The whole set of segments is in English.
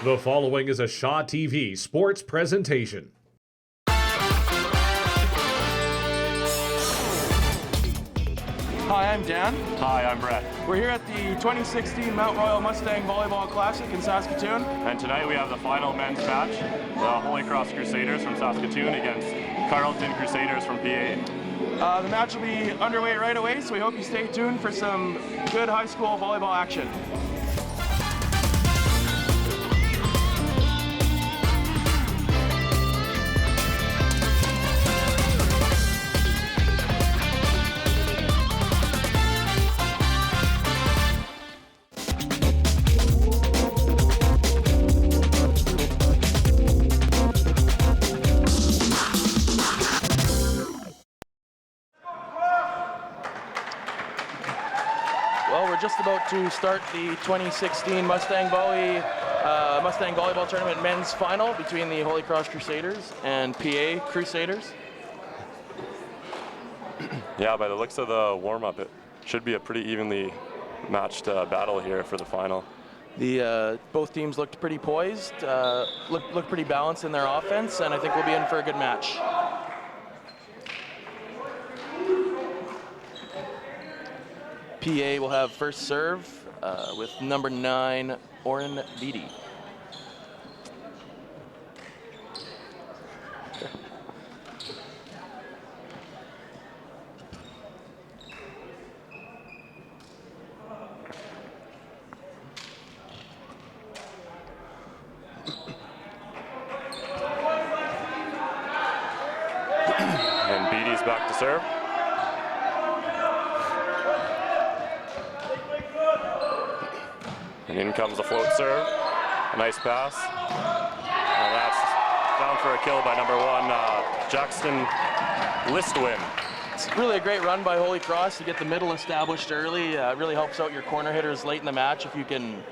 The following is a Shaw TV sports presentation. Hi, I'm Dan. Hi, I'm Brett. We're here at the 2016 Mount Royal Mustang Volleyball Classic in Saskatoon. And tonight we have the final men's match, the Holy Cross Crusaders from Saskatoon against Carlton Crusaders from PA. The match will be underway right away, so we hope you stay tuned for some good high school volleyball action. Well, we're just about to start the 2016 Mustang Volleyball Tournament men's final between the Holy Cross Crusaders and PA Crusaders. Yeah, by the looks of the warm-up, it should be a pretty evenly matched battle here for the final. Both teams looked pretty poised, looked pretty balanced in their offense, and I think we'll be in for a good match. PA will have first serve with number 9, Oren Beatty. And Beatty's back to serve. And in comes the float serve. A nice pass. And that's down for a kill by number 1, Jackson Listwin. It's really a great run by Holy Cross to get the middle established early. It really helps out your corner hitters late in the match if you can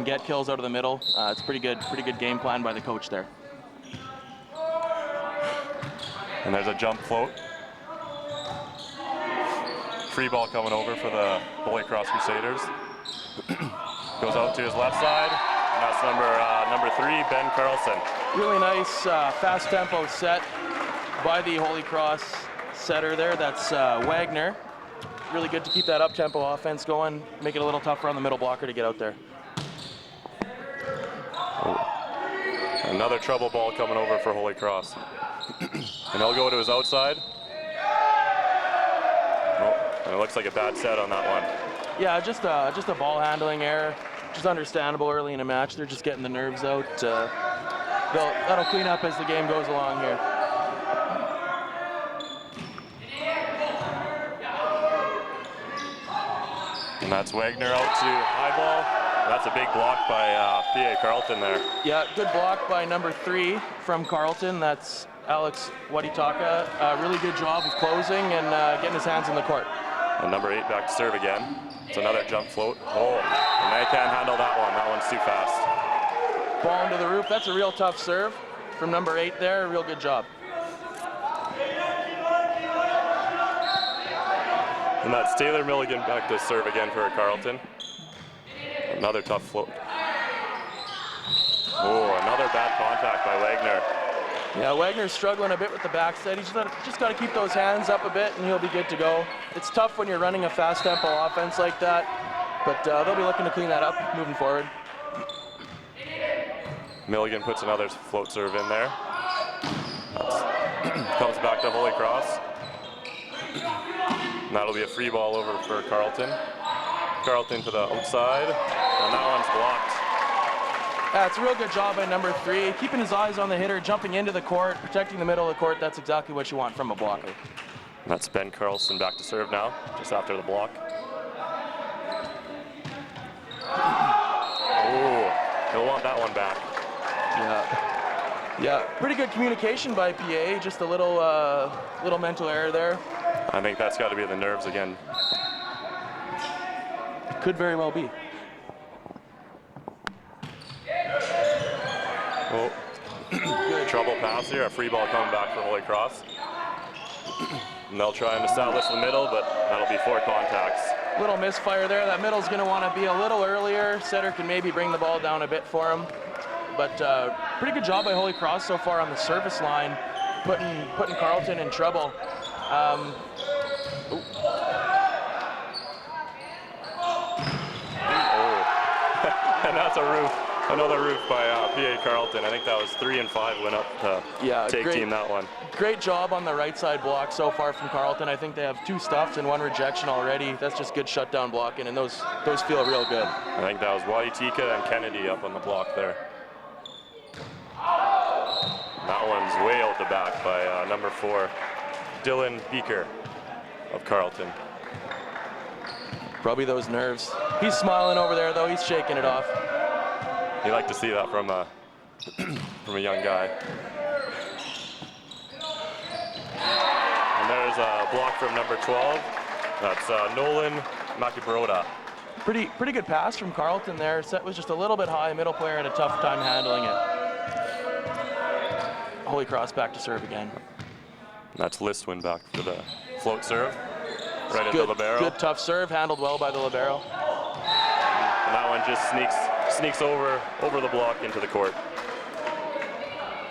get kills out of the middle. It's pretty good game plan by the coach there. And there's a jump float. Free ball coming over for the Holy Cross Crusaders. Goes out to his left side. And that's number 3, Ben Carlson. Really nice fast tempo set by the Holy Cross setter there. That's Wagner. Really good to keep that up tempo offense going. Make it a little tougher on the middle blocker to get out there. Another trouble ball coming over for Holy Cross. And he'll go to his outside. Oh, and it looks like a bad set on that one. Yeah, just a ball handling error. Just understandable early in a match. They're just getting the nerves out. That'll clean up as the game goes along here. And that's Wagner out to high ball. That's a big block by PA Carlton there. Yeah, good block by number 3 from Carlton. That's Alex Waditaka. Really good job of closing and getting his hands in the court. And number 8 back to serve again. It's another jump float. Oh, and they can't handle that one. That one's too fast. Ball into the roof. That's a real tough serve from number 8 there. Real good job. And that's Taylor Milligan back to serve again for Carlton. Another tough float. Oh, another bad contact by Wagner. Yeah, Wagner's struggling a bit with the backside. He's just got to keep those hands up a bit and he'll be good to go. It's tough when you're running a fast tempo offense like that, but they'll be looking to clean that up moving forward. Milligan puts another float serve in there. Comes back to Holy Cross. And that'll be a free ball over for Carlton. Carlton to the outside, and that one's blocked. It's a real good job by number 3, keeping his eyes on the hitter, jumping into the court, protecting the middle of the court. That's exactly what you want from a blocker. And that's Ben Carlson back to serve now, just after the block. Oh, he'll want that one back. Yeah, pretty good communication by PA, just a little mental error there. I think that's got to be the nerves again. Could very well be. Oh, good trouble pass here. A free ball coming back for Holy Cross. And they'll try and establish the middle, but that'll be 4 contacts. Little misfire there. That middle's going to want to be a little earlier. Setter can maybe bring the ball down a bit for him. but pretty good job by Holy Cross so far on the service line, putting Carlton in trouble. And that's a roof. Another roof by PA Carlton. I think that was 3 and 5 went up to take team that one. Great job on the right side block so far from Carlton. I think they have 2 stuffs and 1 rejection already. That's just good shutdown blocking, and those feel real good. I think that was Waitika and Kennedy up on the block there. That one's way out the back by number 4, Dylan Beaker of Carlton. Probably those nerves. He's smiling over there, though. He's shaking it off. You like to see that from a young guy. And there's a block from number 12. That's Nolan Makibroda. Pretty good pass from Carlton there. Set was just a little bit high. Middle player had a tough time handling it. Holy Cross back to serve again. That's Listwin back for the float serve. Right at the Good, libero. good tough serve, handled well by the libero. And that one just sneaks over the block into the court.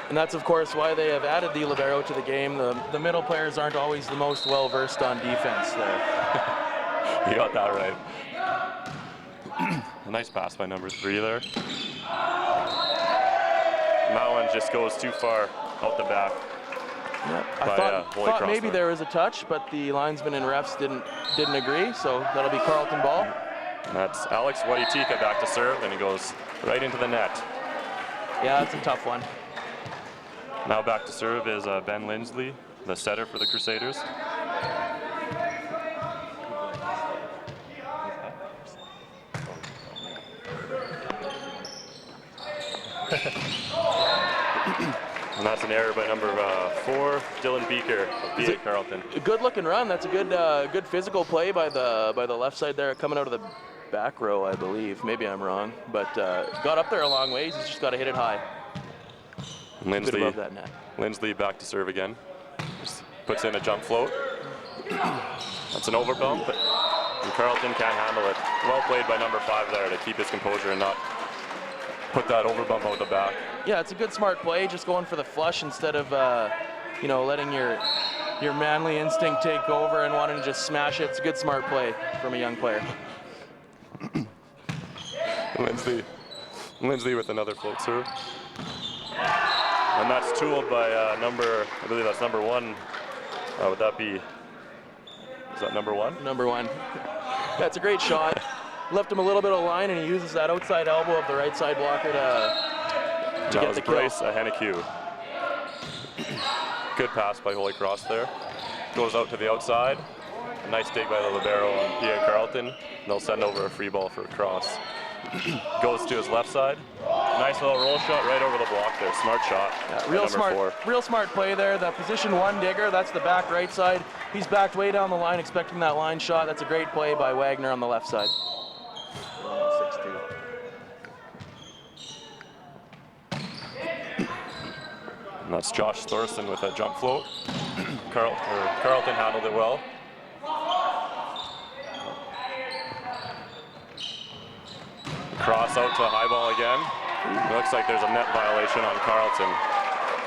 And that's, of course, why they have added the libero to the game. The middle players aren't always the most well-versed on defense there. You got that right. A nice pass by number 3 there. And that one just goes too far out the back. Yeah. I thought maybe there was a touch, but the linesmen and refs didn't agree, so that'll be Carlton ball. And that's Alex Waitika back to serve, and he goes right into the net. Yeah, that's a tough one. Now back to serve is Ben Lindsley, the setter for the Crusaders. And that's an error by number 4, Dylan Beaker of PA Carlton. A good-looking run. That's a good physical play by the left side there, coming out of the back row, I believe. Maybe I'm wrong, but got up there a long ways. He's just got to hit it high. Lindsley, above that net. Lindsley back to serve again. Just puts in a jump float. That's an overbump, and Carlton can't handle it. Well played by number 5 there to keep his composure and not put that overbump out the back. Yeah, it's a good smart play, just going for the flush instead of letting your manly instinct take over and wanting to just smash it. It's a good smart play from a young player. Lindsley with another float serve. And that's tooled by I believe that's number 1. Would that be, is that number 1? Number 1. That's a great shot. Left him a little bit of line, and he uses that outside elbow of the right side blocker to get the kill. Bryce Ahenakew. Good pass by Holy Cross there. Goes out to the outside. A nice dig by the libero on PA Carlton. And they'll send over a free ball for a cross. Goes to his left side. Nice little roll shot right over the block there. Smart shot. Yeah, real smart play there. The position 1 digger, that's the back right side. He's backed way down the line, expecting that line shot. That's a great play by Wagner on the left side. 6-2. And that's Josh Thorson with a jump float. Carlton handled it well. Cross out to a high ball again. It looks like there's a net violation on Carlton.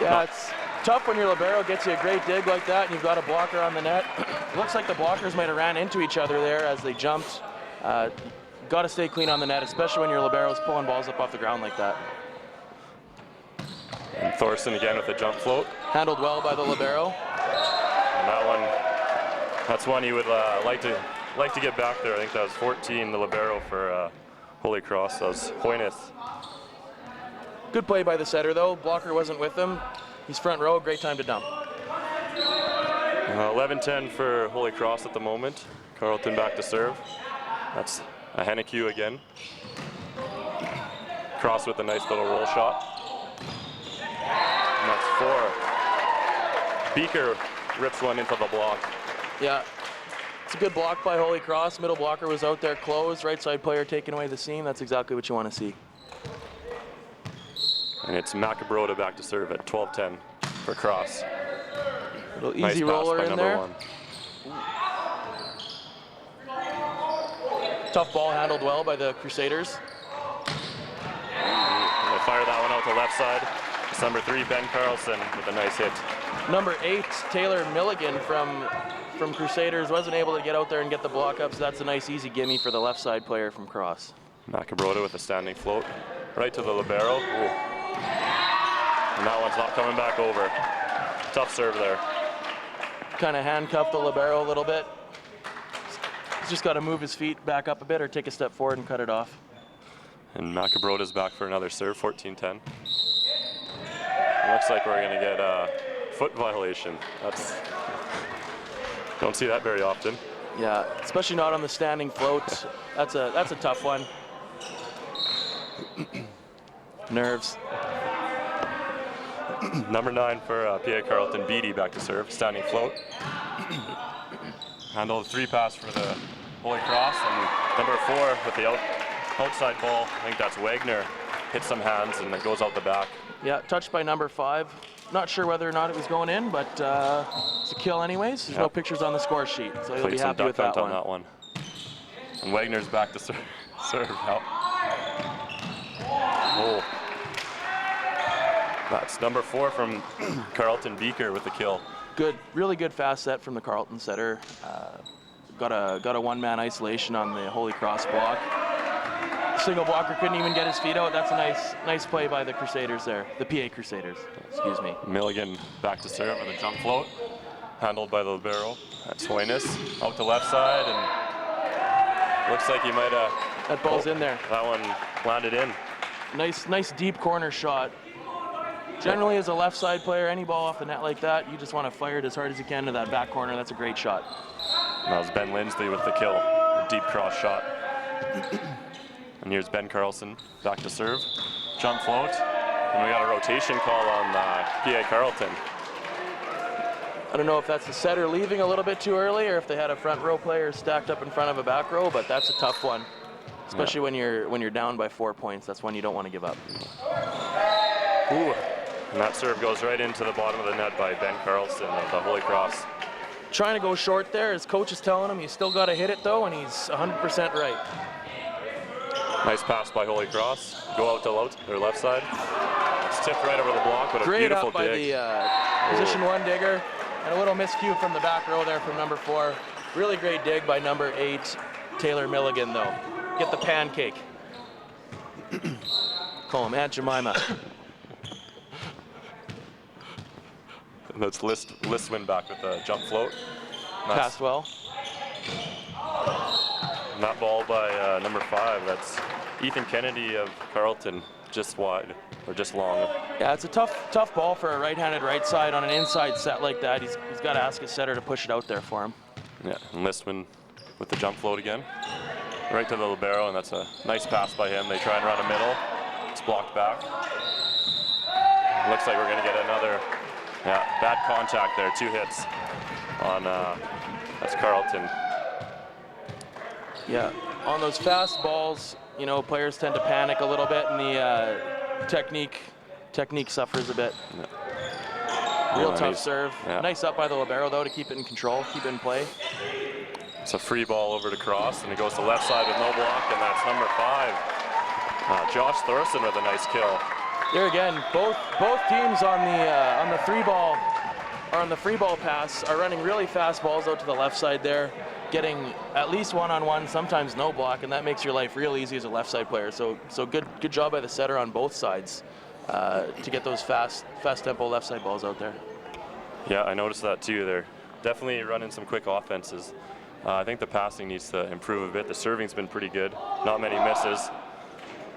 Yeah, it's tough when your libero gets you a great dig like that and you've got a blocker on the net. It looks like the blockers might have ran into each other there as they jumped. Got to stay clean on the net, especially when your libero's pulling balls up off the ground like that. And Thorson again with a jump float. Handled well by the libero. And that one, that's one you would like to get back there. I think that was 14, the libero for Holy Cross. That was Hoynes. Good play by the setter though. Blocker wasn't with him. He's front row, great time to dump. 11-10 for Holy Cross at the moment. Carlton back to serve. That's a Ahenakew again. Cross with a nice little roll shot. And that's 4. Beaker rips one into the block. Yeah, it's a good block by Holy Cross. Middle blocker was out there closed. Right side player taking away the seam. That's exactly what you want to see. And it's Makibroda back to serve at 12-10 for Cross. Little easy roller in there. 1. Tough ball handled well by the Crusaders. A to fire that one out to left side. It's number 3, Ben Carlson, with a nice hit. Number 8, Taylor Milligan from Crusaders wasn't able to get out there and get the block up, so that's a nice easy gimme for the left side player from Cross. Macabrota with a standing float. Right to the libero. Ooh. And that one's not coming back over. Tough serve there. Kind of handcuffed the libero a little bit. He's just got to move his feet back up a bit or take a step forward and cut it off. And Macabrota's back for another serve, 14-10. Looks like we're going to get a foot violation. Don't see that very often. Yeah, especially not on the standing float. That's a tough one. Nerves. Number 9 for PA Carlton, Beatty back to serve, standing float. Handle the 3 pass for the Holy Cross, and number 4 with the outside ball. I think that's Wagner. Hits some hands and it goes out the back. Yeah, touched by number 5. Not sure whether or not it was going in, but it's a kill anyways. There's no pictures on the score sheet, so you'll be happy with that one. On that one. And Wagner's back to serve now. Oh. That's number 4 from Carlton, Beaker with the kill. Good, really good fast set from the Carlton setter. Got a one-man isolation on the Holy Cross block. Single blocker couldn't even get his feet out. That's a nice play by the Crusaders there, the PA Crusaders, excuse me. Milligan back to serve with a jump float, handled by the libero. That's Hoynes out to left side, and looks like he might have. That ball's in there. That one landed in. Nice deep corner shot. Generally, as a left side player, any ball off the net like that, you just want to fire it as hard as you can to that back corner. That's a great shot. And that was Ben Lindsley with the kill, a deep cross shot. And here's Ben Carlson back to serve, jump float, and we got a rotation call on PA Carlton. I don't know if that's the setter leaving a little bit too early or if they had a front row player stacked up in front of a back row, but that's a tough one, especially when you're down by 4 points. That's one you don't want to give up. Ooh. And that serve goes right into the bottom of the net by Ben Carlson of the Holy Cross. Trying to go short there. His coach is telling him he's still got to hit it though, and he's 100% right. Nice pass by Holy Cross. Go out to their left side. It's tipped right over the block, but a beautiful dig. Great up by the position 1 digger, and a little miscue from the back row there from number 4. Really great dig by number 8, Taylor Milligan though. Get the pancake. Call him Aunt Jemima. And that's Listwin back with a jump float. Passed well. And that ball by number 5, that's Ethan Kennedy of Carlton, just wide, or just long. Yeah, it's a tough ball for a right-handed right side on an inside set like that. He's got to ask his setter to push it out there for him. Yeah, and Listwin with the jump float again. Right to the libero, and that's a nice pass by him. They try and run a middle. It's blocked back. Looks like we're going to get another bad contact there. 2 hits on, that's Carlton. Yeah, on those fast balls, you know, players tend to panic a little bit, and the technique suffers a bit. Yeah. Real tough serve. Yeah. Nice up by the libero, though, to keep it in control, keep it in play. It's a free ball over to Cross, and it goes to left side with no block, and that's number 5. Josh Thorson with a nice kill. There again, both teams on the free ball or on the free ball pass are running really fast balls out to the left side there, getting at least one-on-one, sometimes no block, and that makes your life real easy as a left side player. So good job by the setter on both sides to get those fast tempo left side balls out there. Yeah, I noticed that too. They're definitely running some quick offenses. I think the passing needs to improve a bit. The serving's been pretty good. Not many misses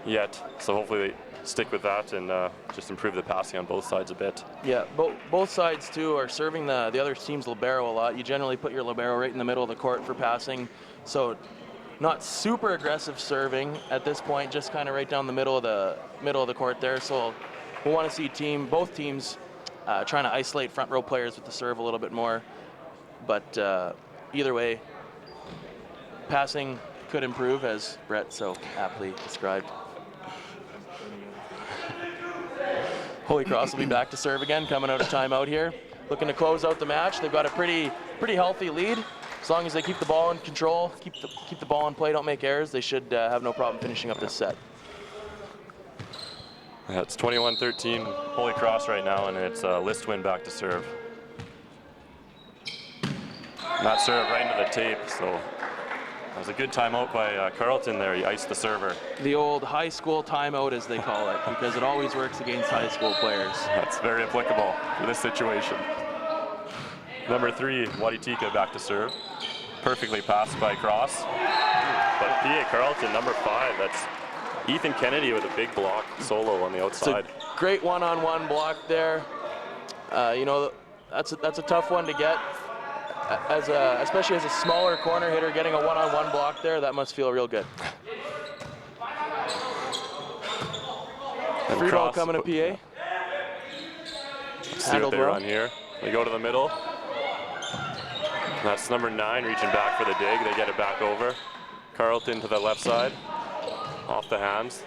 yet, so hopefully they stick with that and just improve the passing on both sides a bit. Yeah, both sides too are serving the other team's libero a lot. You generally put your libero right in the middle of the court for passing, so not super aggressive serving at this point, just kind of right down the middle of the court there. So we'll want to see both teams trying to isolate front row players with the serve a little bit more, but either way, passing could improve, as Brett so aptly described. Holy Cross will be back to serve again, coming out of timeout here. Looking to close out the match. They've got a pretty healthy lead. As long as they keep the ball in control, keep the ball in play, don't make errors, they should have no problem finishing up this set. Yeah, it's 21-13 Holy Cross right now, and it's Listwin back to serve. And that serve right into the tape, so that was a good timeout by Carlton there. He iced the server. The old high school timeout, as they call it, because it always works against high school players. That's very applicable for this situation. Number 3, Waditika back to serve. Perfectly passed by Cross. But PA Carlton, number 5, that's Ethan Kennedy with a big block solo on the outside. It's a great one-on-one block there. You know, that's a tough one to get. Especially as a smaller corner hitter, getting a one-on-one block there, that must feel real good. Free ball coming to PA. See what they run here. They go to the middle. That's number 9 reaching back for the dig. They get it back over. Carlton to the left side. Off the hands.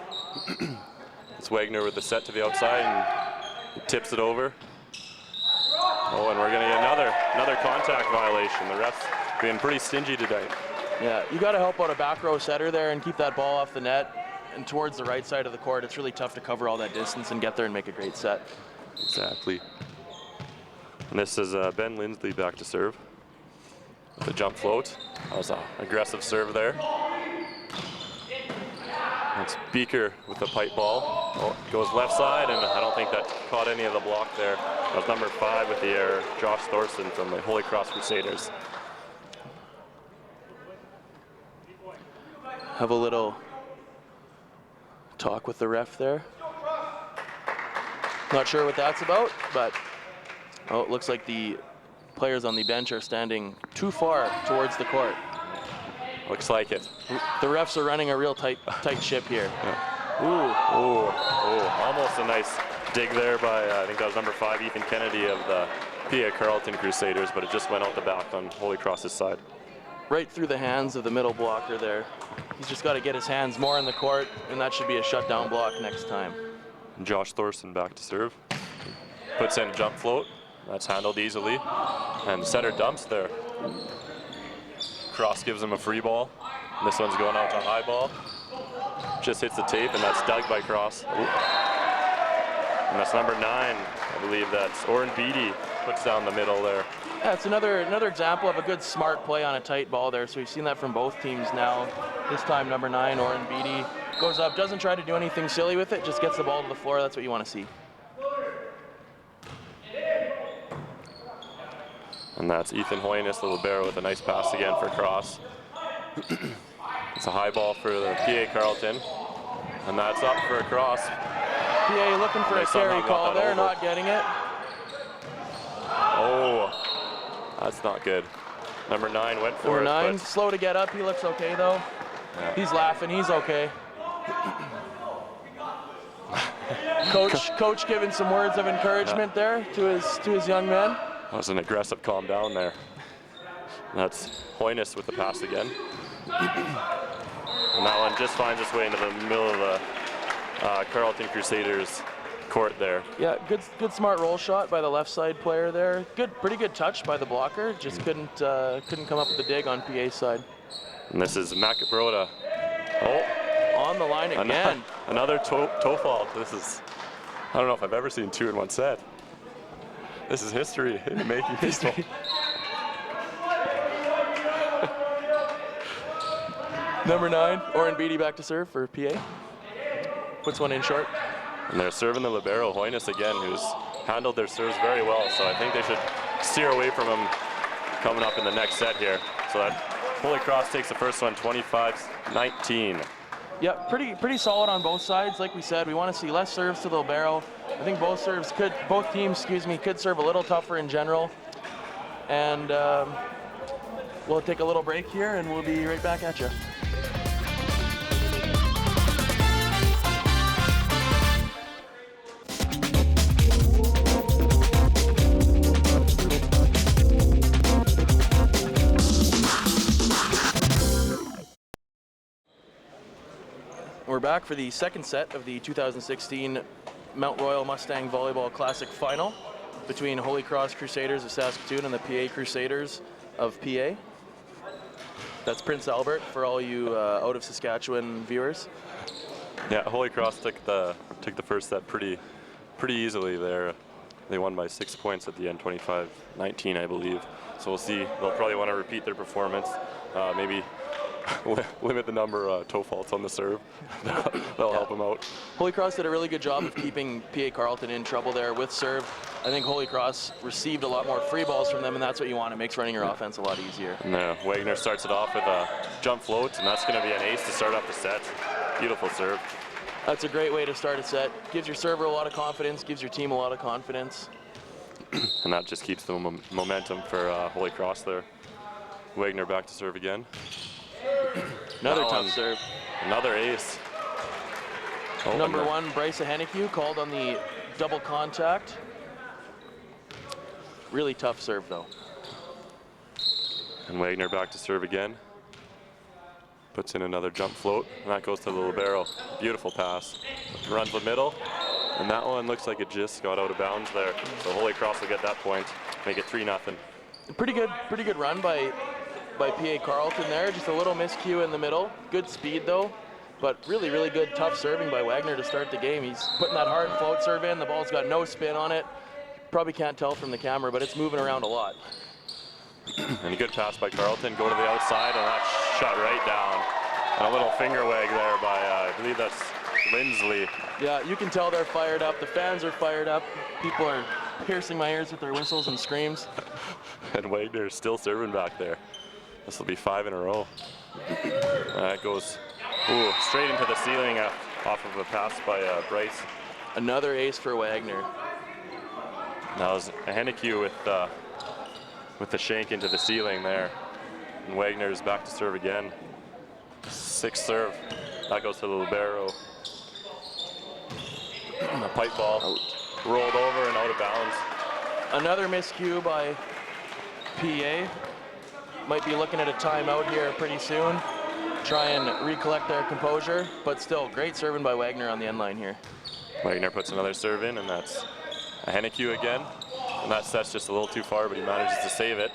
It's Wagner with the set to the outside and tips it over. Oh, and we're going to get another contact violation. The ref's being pretty stingy today. Yeah, you got to help out a back row setter there and keep that ball off the net and towards the right side of the court. It's really tough to cover all that distance and get there and make a great set. Exactly. And this is Ben Lindsley back to serve with a jump float. That was an aggressive serve there. That's Beaker with the pipe ball. Oh, goes left side, and I don't think that caught any of the block there. That was number 5 with the error, Josh Thorson from the Holy Cross Crusaders. Have a little talk with the ref there. Not sure what that's about, but it looks like the players on the bench are standing too far towards the court. Looks like it. The refs are running a real tight ship here. Yeah. Almost a nice dig there by, I think that was number 5, Ethan Kennedy of the PA Carlton Crusaders, but it just went out the back on Holy Cross's side. Right through the hands of the middle blocker there. He's just got to get his hands more in the court, and that should be a shutdown block next time. And Josh Thorson back to serve. Puts in a jump float. That's handled easily. And the setter dumps there. Cross gives him a free ball. And this one's going out to high ball. Just hits the tape, and that's dug by Cross. Ooh. And that's number 9. I believe that's Oren Beatty puts down the middle there. Yeah, it's another example of a good smart play on a tight ball there. So we've seen that from both teams now. This time number 9, Oren Beatty, goes up, doesn't try to do anything silly with it, just gets the ball to the floor. That's what you want to see. And that's Ethan Hoynes, the libero, with a nice pass again for Cross. It's a high ball for the PA Carlton. And that's up for a cross. PA looking for a carry call there, not getting it. Oh, that's not good. Number 9 went for it. Number 9, slow to get up. He looks okay though. Yeah. He's laughing. He's okay. Coach giving some words of encouragement there to his young men. That was an aggressive calm down there. That's Hoynes with the pass again. And that one just finds its way into the middle of the Carlton Crusaders court there. Yeah, good smart roll shot by the left side player there. Pretty good touch by the blocker. Just couldn't come up with the dig on PA's side. And this is Macabroda. Oh, on the line again. Another toe fault. I don't know if I've ever seen 2 in one set. This is history in the making. History. Number 9, Oren Beatty back to serve for PA. Puts one in short. And they're serving the libero, Hoynes again, who's handled their serves very well. So I think they should steer away from him coming up in the next set here. So that Holy Cross takes the first one, 25-19. Yeah, pretty solid on both sides. Like we said, we want to see less serves to the libero. I think both teams could serve a little tougher in general. And we'll take a little break here, and we'll be right back at you. We're back for the second set of the 2016 Mount Royal Mustang Volleyball Classic Final between Holy Cross Crusaders of Saskatoon and the PA Crusaders of PA. That's Prince Albert for all you out of Saskatchewan viewers. Yeah, Holy Cross took the first set pretty easily there. They won by 6 points at the end, 25-19, I believe. So we'll see. They'll probably want to repeat their performance. Maybe limit the number of toe faults on the serve. That'll help them out. Holy Cross did a really good job of keeping PA Carlton in trouble there with serve. I think Holy Cross received a lot more free balls from them, and that's what you want. It makes running your offense a lot easier. And Wagner starts it off with a jump float, and that's going to be an ace to start off the set. Beautiful serve. That's a great way to start a set. Gives your server a lot of confidence, gives your team a lot of confidence. And that just keeps the momentum for Holy Cross there. Wagner back to serve again. Another tough serve. Another ace. Oh, Number 1, Bryce Hennekew, called on the double contact. Really tough serve, though. And Wagner back to serve again. Puts in another jump float, and that goes to the libero. Beautiful pass. Runs the middle, and that one looks like it just got out of bounds there. So Holy Cross will get that point, make it 3-0. Pretty good run by PA Carlton there. Just a little miscue in the middle. Good speed though, but really good tough serving by Wagner to start the game. He's putting that hard float serve in. The ball's got no spin on it. Probably can't tell from the camera, but it's moving around a lot. And a good pass by Carlton. Go to the outside, and that's shot right down. And a little finger wag there by, I believe that's Lindsley. Yeah, you can tell they're fired up. The fans are fired up. People are piercing my ears with their whistles and screams. And Wagner is still serving back there. This will be 5 in a row. That goes straight into the ceiling off of a pass by Bryce. Another ace for Wagner. That was a Hennekew with the shank into the ceiling there. And Wagner is back to serve again. 6th serve. That goes to the libero. A pipe ball rolled over and out of bounds. Another miscue by PA. Might be looking at a timeout here pretty soon. Try and recollect their composure, but still great serving by Wagner on the end line here. Wagner puts another serve in, and that's a Hennekew again. And that set's just a little too far, but he manages to save it.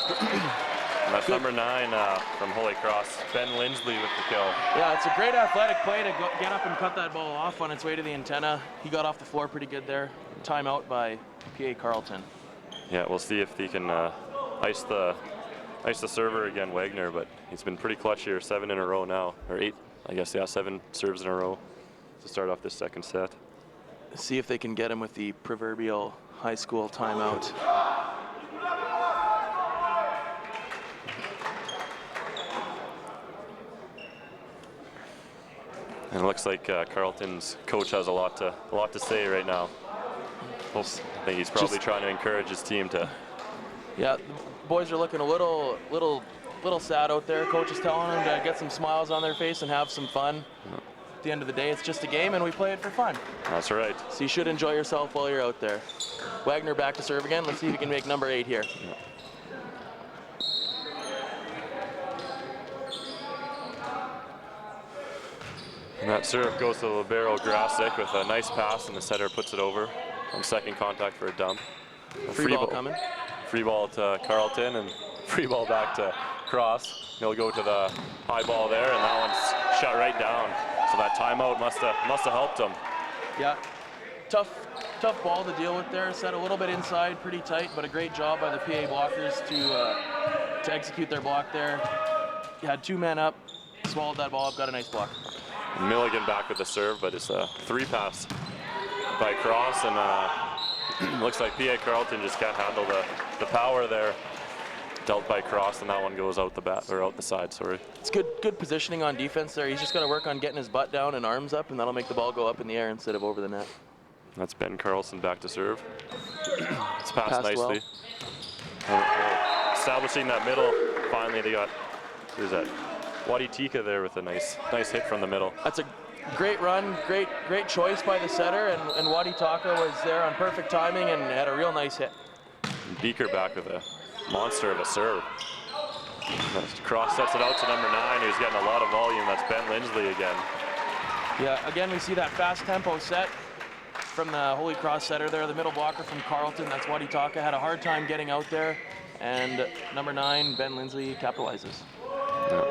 And that's number 9 from Holy Cross, Ben Lindsley with the kill. Yeah, it's a great athletic play to get up and cut that ball off on its way to the antenna. He got off the floor pretty good there. Timeout by PA Carlton. Yeah, we'll see if he can ice the server again, Wagner, but he's been pretty clutch here, 7 in a row now, or 8, I guess, yeah, 7 serves in a row to start off this second set. See if they can get him with the proverbial high school timeout. And it looks like Carlton's coach has a lot to say right now. I think he's probably trying to encourage his team to. Yeah, the boys are looking a little sad out there. Coach is telling them to get some smiles on their face and have some fun. At the end of the day, it's just a game and we play it for fun. That's right. So you should enjoy yourself while you're out there. Wagner back to serve again. Let's see if he can make number 8 here. Yeah. And that serve goes to the libero Grasic with a nice pass, and the setter puts it over on second contact for a dump. Free ball coming. Free ball to Carlton, and free ball back to Cross. He'll go to the high ball there, and that one's shot right down. So that timeout must have helped him. Yeah, tough ball to deal with there. Set a little bit inside, pretty tight, but a great job by the PA blockers to execute their block there. He had 2 men up, swallowed that ball up, got a nice block. Milligan back with the serve, but it's a 3 pass by Cross, and looks like PA Carlton just can't handle the power there dealt by Cross, and that one goes out the side. Sorry. It's good positioning on defense there. He's just got to work on getting his butt down and arms up, and that'll make the ball go up in the air instead of over the net. That's Ben Carlson back to serve. It's passed nicely. Well. Establishing that middle. Finally, they got who's that? Wadi Tika there with a nice hit from the middle. That's a great run, great choice by the setter, and Wadi Taka was there on perfect timing and had a real nice hit. And Beaker back with a monster of a serve. Cross sets it out to number 9, who's getting a lot of volume. That's Ben Lindsley again. Yeah, again we see that fast tempo set from the Holy Cross setter there, the middle blocker from Carlton. That's Wadi Taka, had a hard time getting out there, and number 9, Ben Lindsley, capitalizes. Yeah.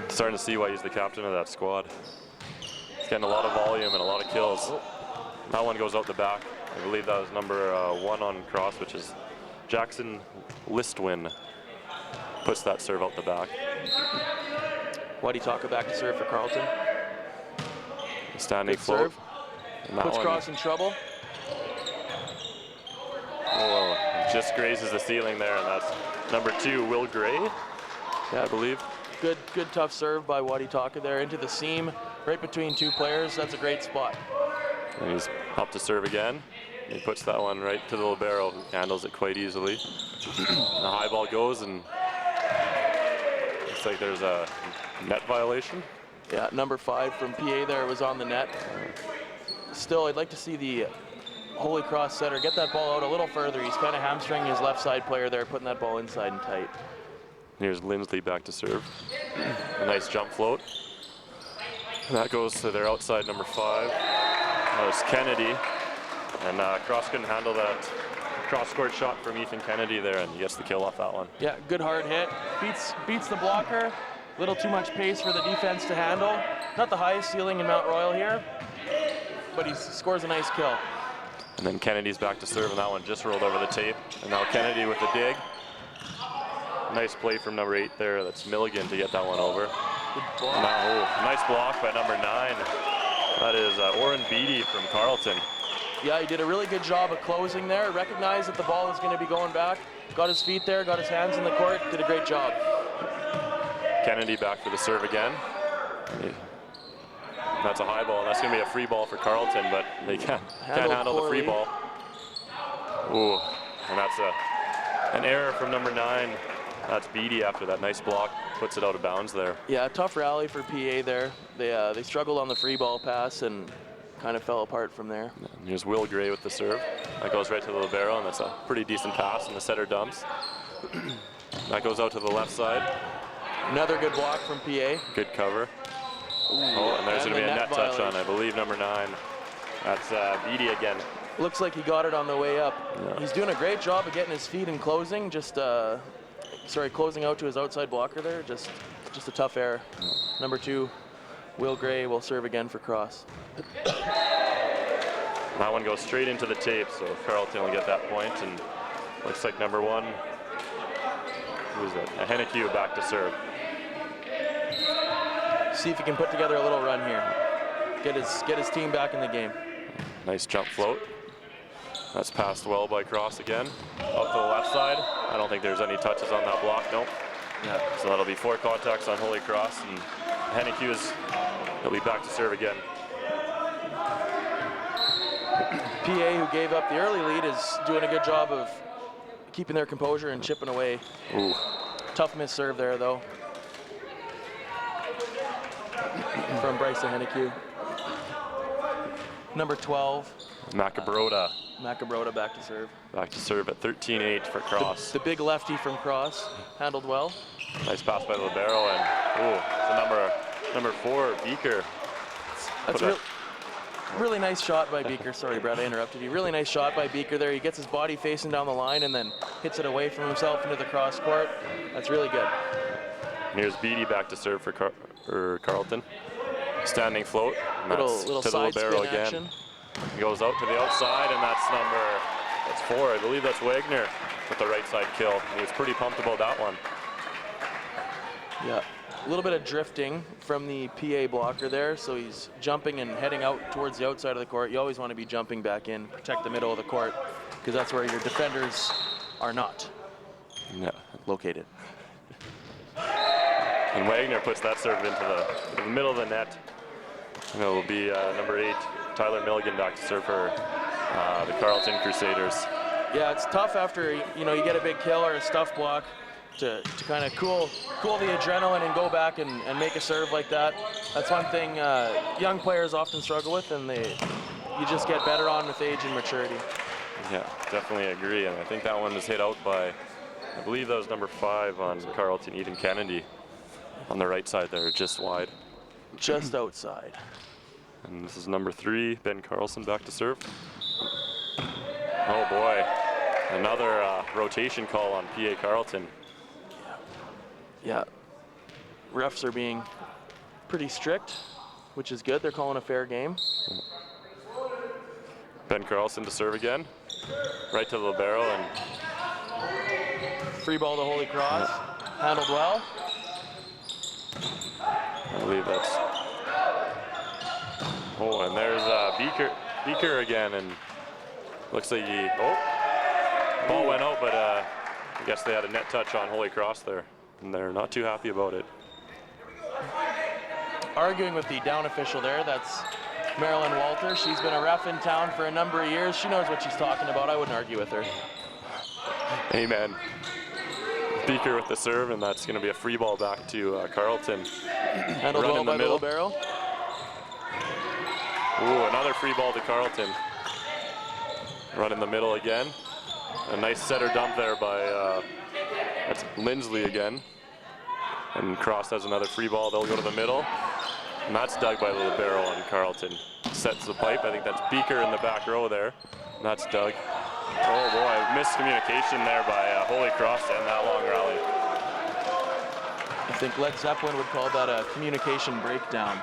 Starting to see why he's the captain of that squad. He's getting a lot of volume and a lot of kills. That one goes out the back. I believe that was number 1 on cross, which is Jackson Listwin. Puts that serve out the back. Waddy Taka back to serve for Carlton. Standing Good float. serve. And that Puts one, cross in trouble. just grazes the ceiling there, and that's number 2, Will Gray, Yeah, I believe. Good tough serve by Waddy Taka there into the seam, right between 2 players. That's a great spot. And he's up to serve again. He puts that one right to the libero, who handles it quite easily. The high ball goes, and looks like there's a net violation. Yeah, number 5 from PA there was on the net. Still, I'd like to see the Holy Cross setter get that ball out a little further. He's kind of hamstringing his left side player there, putting that ball inside and tight. Here's Lindsley back to serve. A nice jump float. That goes to their outside number 5. That was Kennedy. And Cross couldn't handle that cross-court shot from Ethan Kennedy there, and he gets the kill off that one. Yeah, good hard hit. Beats the blocker. A little too much pace for the defense to handle. Not the highest ceiling in Mount Royal here, but he scores a nice kill. And then Kennedy's back to serve, and that one just rolled over the tape. And now Kennedy with the dig. Nice play from number 8 there. That's Milligan to get that one over. Good block. Now, nice block by number 9. That is Oren Beatty from Carlton. Yeah, he did a really good job of closing there. Recognized that the ball was going to be going back. Got his feet there, got his hands in the court, did a great job. Kennedy back for the serve again. That's a high ball, and that's going to be a free ball for Carlton, but they can't handle the free ball. Ooh, and that's an error from number 9. That's Beatty after that nice block, puts it out of bounds there. Yeah, tough rally for PA there. They struggled on the free ball pass and kind of fell apart from there. And here's Will Gray with the serve. That goes right to the libero, and that's a pretty decent pass, and the setter dumps. That goes out to the left side. Another good block from PA. Good cover. Oh, and there's going to be a net touch on, I believe, number 9. That's Beatty again. Looks like he got it on the way up. Yeah. He's doing a great job of getting his feet and closing. Closing out to his outside blocker there. Just a tough error. Number 2, Will Gray will serve again for cross. That one goes straight into the tape, so Carlton will get that point, and looks like number 1, who's that? Henneque back to serve. See if he can put together a little run here. Get his team back in the game. Nice jump float. That's passed well by Cross again. Up to the left side. I don't think there's any touches on that block, nope. Yeah. So that'll be 4 contacts on Holy Cross, and Henneque he'll be back to serve again. PA, who gave up the early lead, is doing a good job of keeping their composure and chipping away. Ooh. Tough miss serve there, though, from Bryson Henneque. Number 12. Macabrota back to serve. Back to serve at 13-8 for Cross. The big lefty from Cross, handled well. Nice pass by the libero, and the number 4, Beaker. That's a really nice shot by Beaker. Sorry, Brad, I interrupted you. Really nice shot by Beaker there. He gets his body facing down the line and then hits it away from himself into the cross court. That's really good. And here's Beatty back to serve for Carlton. Standing float. And that's little to the side libero spin again. action. He goes out to the outside, and that's 4. I believe that's Wagner with the right side kill. He was pretty pumped about that one. Yeah, a little bit of drifting from the PA blocker there, so he's jumping and heading out towards the outside of the court. You always want to be jumping back in, protect the middle of the court, because that's where your defenders are not located. And Wagner puts that serve into the middle of the net. And it will be number 8, Tyler Milligan, back to serve for the Carlton Crusaders. Yeah, it's tough after you get a big kill or a stuff block to kind of cool the adrenaline and go back and make a serve like that. That's one thing young players often struggle with, and you just get better on with age and maturity. Yeah, definitely agree. And I think that one was hit out by, I believe that was number 5 on Carlton, Ethan Kennedy, on the right side there, just wide. Just outside. And this is number 3, Ben Carlson, back to serve. Oh boy, another rotation call on PA Carlton. Yeah, refs are being pretty strict. which is good. They're calling a fair game. Ben Carlson to serve again. Right to the libero and Free ball to Holy Cross. Handled well. I believe that's. Oh, and there's Beaker again, and looks like he. Oh, ball went out, but I guess they had a net touch on Holy Cross there, and they're not too happy about it. Arguing with the down official there, that's Marilyn Walter. She's been a ref in town for a number of years. She knows what she's talking about. I wouldn't argue with her. Amen. Beaker with the serve, and that's going to be a free ball back to Carlton. Handled well by the libero. Ooh, another free ball to Carlton. Run in the middle again. A nice setter dump there by that's Lindsley again. And Cross has another free ball. They'll go to the middle. And that's dug by the libero on Carlton. Sets the pipe. I think that's Beaker in the back row there. And that's dug. Oh boy, miscommunication there by Holy Cross to end that long rally. I think Led Zeppelin would call that a communication breakdown.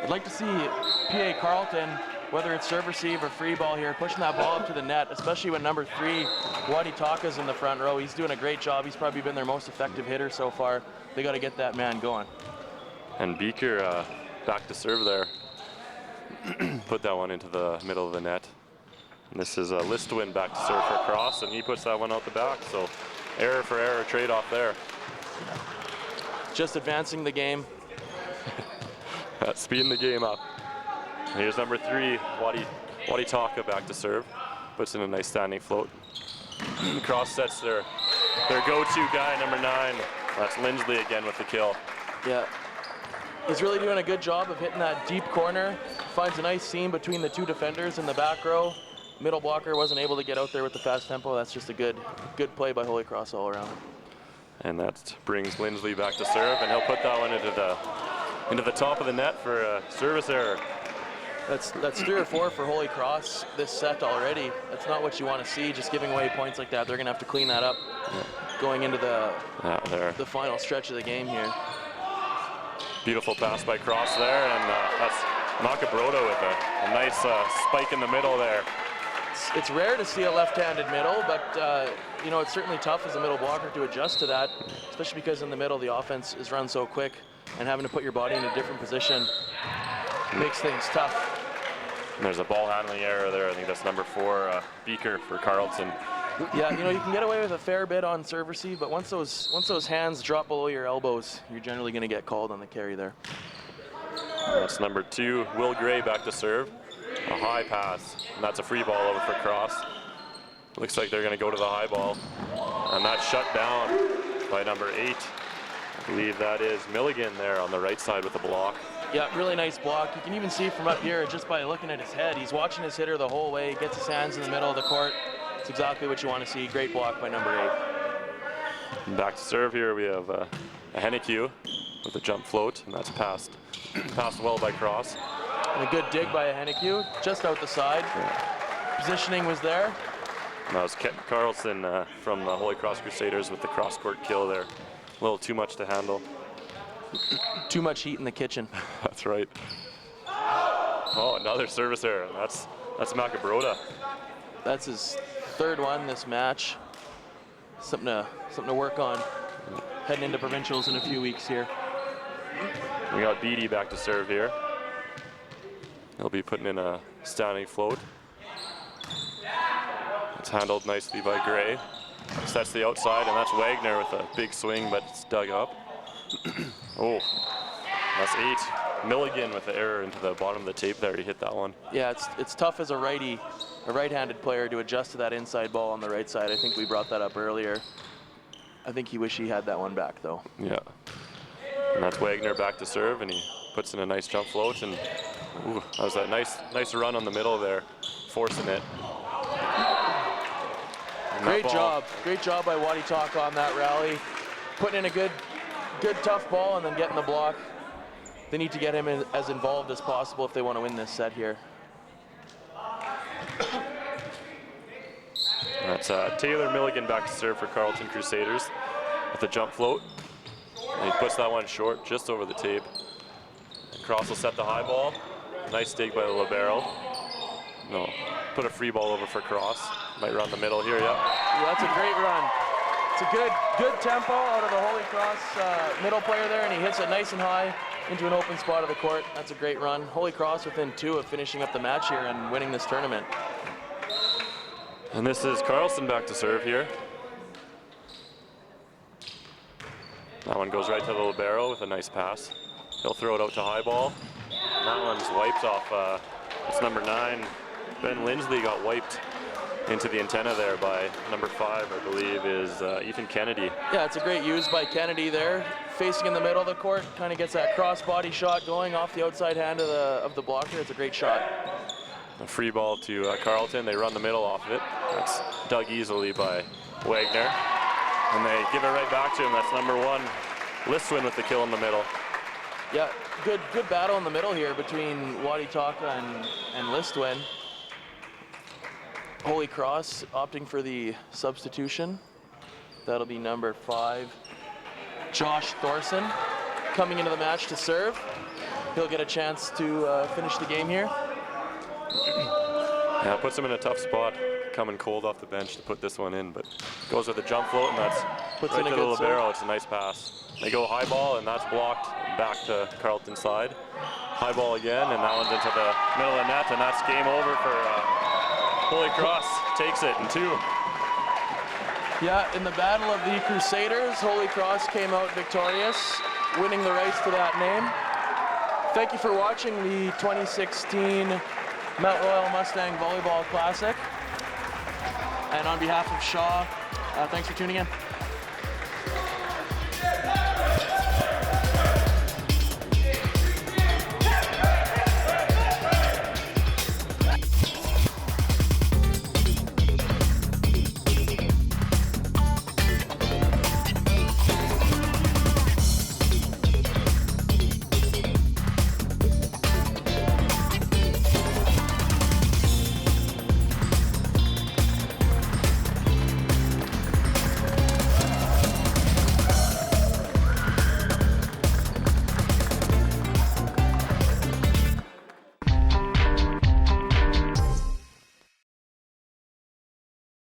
I'd like to see PA Carlton, whether it's serve receive or free ball here, pushing that ball up to the net, especially when number 3, Wadi Taka's in the front row. He's doing a great job. He's probably been their most effective hitter so far. They got to get that man going. And Beaker back to serve there. Put that one into the middle of the net. And this is Listwin back to serve for Cross, and he puts that one out the back. So error for error trade-off there. Just advancing the game. Speeding the game up. And here's number 3, Wadi Taka back to serve. Puts in a nice standing float. Cross sets their go-to guy, number 9. That's Lindsley again with the kill. Yeah. He's really doing a good job of hitting that deep corner. Finds a nice seam between the 2 defenders in the back row. Middle blocker wasn't able to get out there with the fast tempo. That's just a good play by Holy Cross all around. And that brings Lindsley back to serve, and he'll put that one into the top of the net for a service error. That's 3 or 4 for Holy Cross this set already. That's not what you want to see, just giving away points like that. They're going to have to clean that up going into the final stretch of the game here. Beautiful pass by Cross there, and that's Macabroda with a nice spike in the middle there. It's rare to see a left-handed middle, but you know, it's certainly tough as a middle blocker to adjust to that, especially because in the middle the offense is run so quick, and having to put your body in a different position makes things tough. And there's a ball handling error there. I think that's number 4, Beaker for Carlton. Yeah, you know, you can get away with a fair bit on serve receive, but once those hands drop below your elbows, you're generally going to get called on the carry there. That's number 2, Will Gray back to serve. A high pass, and that's a free ball over for Cross. Looks like they're going to go to the high ball, and that's shut down by number 8. I believe that is Milligan there on the right side with the block. Yeah, really nice block. You can even see from up here, just by looking at his head, he's watching his hitter the whole way, gets his hands in the middle of the court. It's exactly what you want to see. Great block by number 8. And back to serve here, we have a Henneque with a jump float, and that's passed well by Cross. And a good dig by a Henneque, just out the side. Yeah. Positioning was there. And that was Kenton Carlson from the Holy Cross Crusaders with the cross-court kill there. A little too much to handle. Too much heat in the kitchen. That's right. Oh, another service error. That's Macabroda. That's his 3rd one this match. Something to work on. Heading into provincials in a few weeks here. We got Beatty back to serve here. He'll be putting in a standing float. It's handled nicely by Gray. Sets the outside, and that's Wagner with a big swing, but it's dug up. Oh, that's 8. Milligan with the error into the bottom of the tape there. He hit that one. Yeah, it's tough as a right-handed player to adjust to that inside ball on the right side. I think we brought that up earlier. I think he wished he had that one back, though. Yeah. And that's Wagner back to serve, and he puts in a nice jump float, and ooh, that was a nice run on the middle there, forcing it. Great job by Wadi Taka on that rally. Putting in a good tough ball and then getting the block. They need to get him as involved as possible if they want to win this set here. That's Taylor Milligan back to serve for Carlton Crusaders with a jump float. And he puts that one short, just over the tape. Cross will set the high ball. Nice dig by the libero. No, put a free ball over for Cross. Might run the middle here, Yeah, that's a great run. It's a good tempo out of the Holy Cross middle player there, and he hits it nice and high into an open spot of the court. That's a great run. Holy Cross within 2 of finishing up the match here and winning this tournament. And this is Carlton back to serve here. That one goes right to the libero with a nice pass. He'll throw it out to high ball. And that one's wiped off, it's number 9. Ben Lindsley got wiped into the antenna there by number 5, I believe, is Ethan Kennedy. Yeah, it's a great use by Kennedy there. Facing in the middle of the court, kind of gets that cross-body shot going off the outside hand of the blocker. It's a great shot. A free ball to Carlton. They run the middle off of it. That's dug easily by Wagner. And they give it right back to him. That's number 1, Listwin with the kill in the middle. Yeah, good battle in the middle here between Waditaka and Listwin. Holy Cross opting for the substitution. That'll be number 5, Josh Thorson, coming into the match to serve. He'll get a chance to finish the game here. Yeah, it puts him in a tough spot, coming cold off the bench to put this one in, but goes with a jump float, and that's Puts right in a to the good libero. serve. It's a nice pass. They go high ball, and that's blocked back to Carlton's side. High ball again, and that one's into the middle of the net, and that's game over for Holy Cross. Takes it in 2. Yeah, in the Battle of the Crusaders, Holy Cross came out victorious, winning the race to that name. Thank you for watching the 2016 Mount Royal Mustang Volleyball Classic. And on behalf of Shaw, thanks for tuning in.